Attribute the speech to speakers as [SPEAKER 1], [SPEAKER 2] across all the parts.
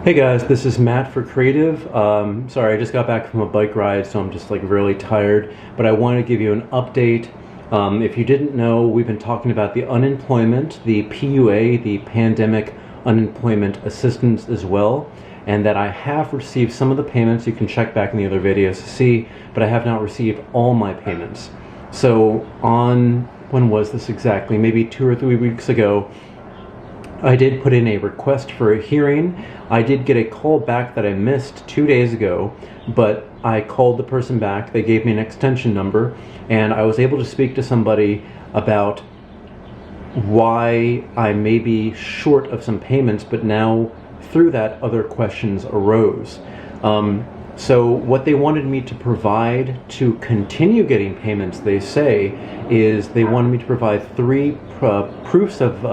[SPEAKER 1] Hey guys, this is Matt for Creative. Sorry, I just got back from a bike ride, so I'm just like really tired, but I want to give you an update. If you didn't know, we've been talking about the unemployment, the PUA, the Pandemic Unemployment Assistance as well, and that I have received some of the payments. You can check back in the other videos to see, but I have not received all my payments. So when was this exactly? Maybe 2 or 3 weeks ago, I did put in a request for a hearing. I did get a call back that I missed 2 days ago, but I called the person back. They gave me an extension number, and I was able to speak to somebody about why I may be short of some payments, but now through that other questions arose. So what they wanted me to provide to continue getting payments, they say, is they wanted me to provide three proofs of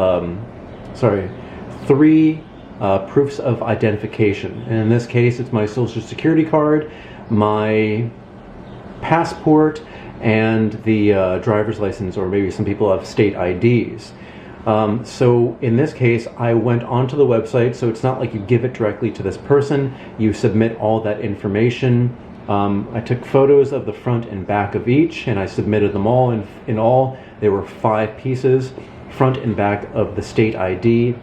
[SPEAKER 1] identification. And in this case, it's my social security card, my passport, and the driver's license, or maybe some people have state IDs. So in this case, I went onto the website, so it's not like you give it directly to this person, you submit all that information. I took photos of the front and back of each, and I submitted them all. In all, there were 5 pieces: front and back of the state ID,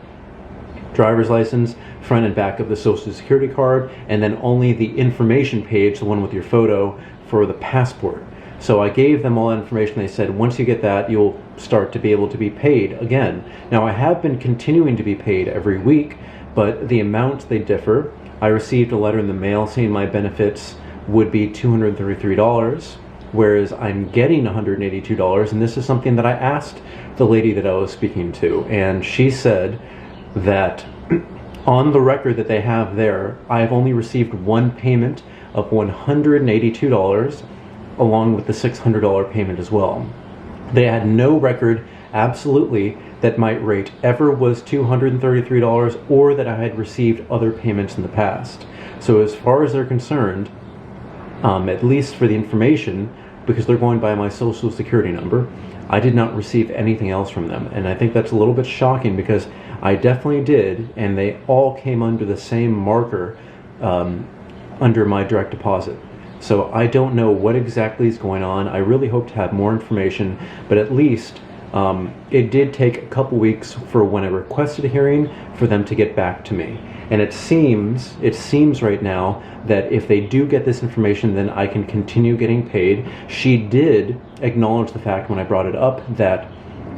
[SPEAKER 1] driver's license, front and back of the social security card, and then only the information page, the one with your photo, for the passport. So I gave them all that information. They said, once you get that, you'll start to be able to be paid again. Now, I have been continuing to be paid every week, but the amounts, they differ. I received a letter in the mail saying my benefits would be $233, whereas I'm getting $182, and this is something that I asked the lady that I was speaking to, and she said that on the record that they have there, I've only received one payment of $182, along with the $600 payment as well. They had no record, absolutely, that my rate ever was $233 or that I had received other payments in the past. So as far as they're concerned, at least for the information, because they're going by my social security number, I did not receive anything else from them. And I think that's a little bit shocking, because I definitely did, and they all came under the same marker under my direct deposit. So I don't know what exactly is going on. I really hope to have more information, but at least it did take a couple weeks for when I requested a hearing for them to get back to me. And it seems right now that if they do get this information, then I can continue getting paid. She did acknowledge the fact when I brought it up that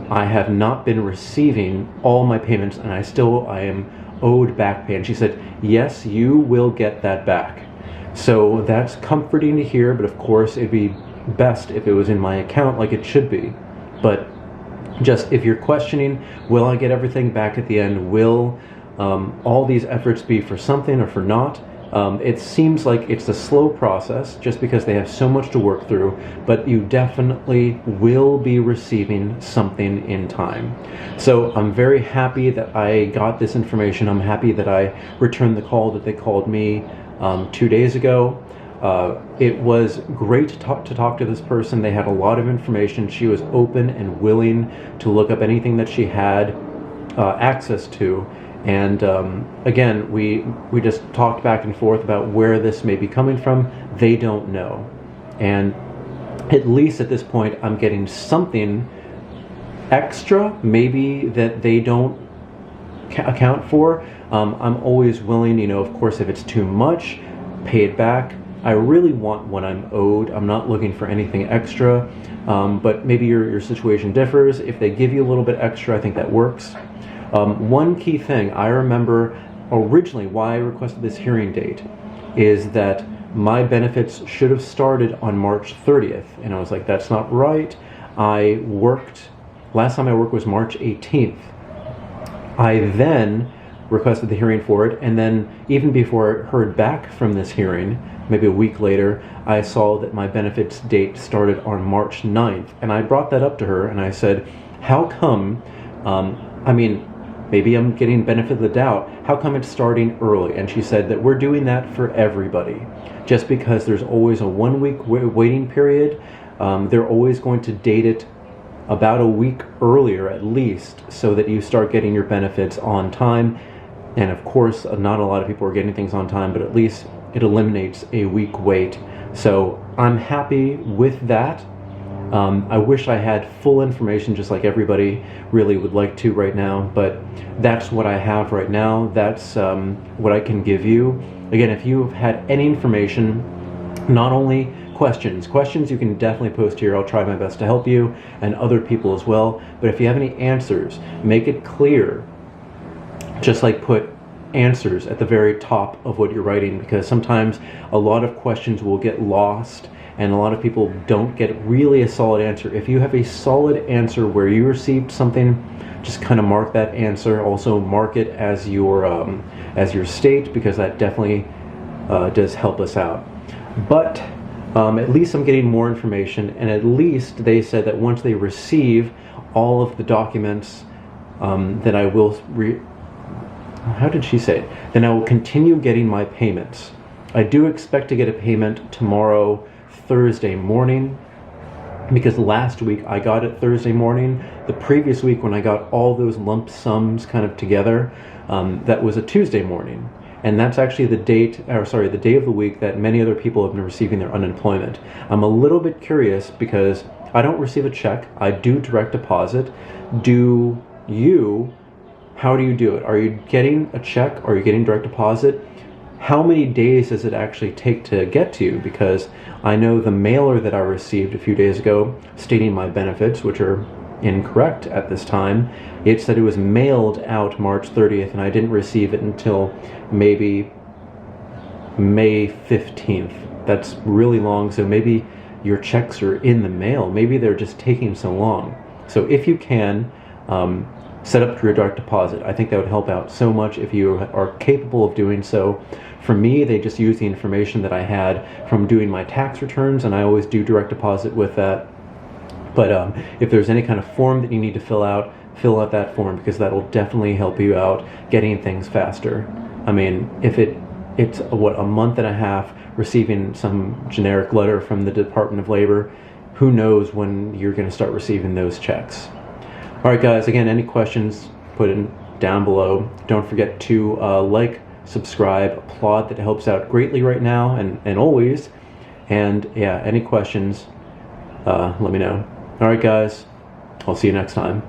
[SPEAKER 1] I have not been receiving all my payments, and I am owed back pay. And she said, yes, you will get that back. So that's comforting to hear, but of course it'd be best if it was in my account like it should be. But just if you're questioning, will I get everything back at the end? Will all these efforts be for something or for not? It seems like it's a slow process just because they have so much to work through, but you definitely will be receiving something in time. So I'm very happy that I got this information. I'm happy that I returned the call that they called me 2 days ago. It was great to talk to this person. They had a lot of information. She was open and willing to look up anything that she had access to. And again, we just talked back and forth about where this may be coming from. They don't know. And at least at this point, I'm getting something extra, maybe that they don't account for. I'm always willing, of course, if it's too much, pay it back. I really want what I'm owed. I'm not looking for anything extra, but maybe your situation differs. If they give you a little bit extra, I think that works. One key thing I remember originally why I requested this hearing date is that my benefits should have started on March 30th. And I was like, that's not right. Last time I worked was March 18th. I then requested the hearing for it, and then even before I heard back from this hearing, maybe a week later, I saw that my benefits date started on March 9th. And I brought that up to her and I said, how come, maybe I'm getting benefit of the doubt, how come it's starting early? And she said that we're doing that for everybody. Just because there's always a 1 week waiting period, they're always going to date it about a week earlier at least, so that you start getting your benefits on time. And of course, not a lot of people are getting things on time, but at least it eliminates a week wait. So I'm happy with that. I wish I had full information just like everybody really would like to right now, but that's what I have right now. That's what I can give you. Again, if you've had any information, not only questions you can definitely post here. I'll try my best to help you and other people as well. But if you have any answers, make it clear. Just like put answers at the very top of what you're writing, because sometimes a lot of questions will get lost and a lot of people don't get really a solid answer. If you have a solid answer where you received something, just kind of mark that answer. Also mark it as your state, because that definitely does help us out. But at least I'm getting more information, and at least they said that once they receive all of the documents, then I will how did she say it? Then I will continue getting my payments. I do expect to get a payment tomorrow, Thursday morning, because last week I got it Thursday morning. The previous week when I got all those lump sums kind of together, that was a Tuesday morning. And that's actually the day of the week that many other people have been receiving their unemployment. I'm a little bit curious because I don't receive a check. I do direct deposit. Do you? How do you do it? Are you getting a check? Are you getting direct deposit? How many days does it actually take to get to you? Because I know the mailer that I received a few days ago stating my benefits, which are incorrect at this time, it said it was mailed out March 30th and I didn't receive it until maybe May 15th. That's really long, so maybe your checks are in the mail. Maybe they're just taking so long. So if you can, set up your direct deposit. I think that would help out so much if you are capable of doing so. For me, they just use the information that I had from doing my tax returns, and I always do direct deposit with that. But if there's any kind of form that you need to fill out that form, because that will definitely help you out getting things faster. I mean, if it's a month and a half receiving some generic letter from the Department of Labor, who knows when you're going to start receiving those checks. All right, guys, again, any questions, put it down below. Don't forget to like, subscribe, applaud. That helps out greatly right now and always. And yeah, any questions, let me know. All right, guys, I'll see you next time.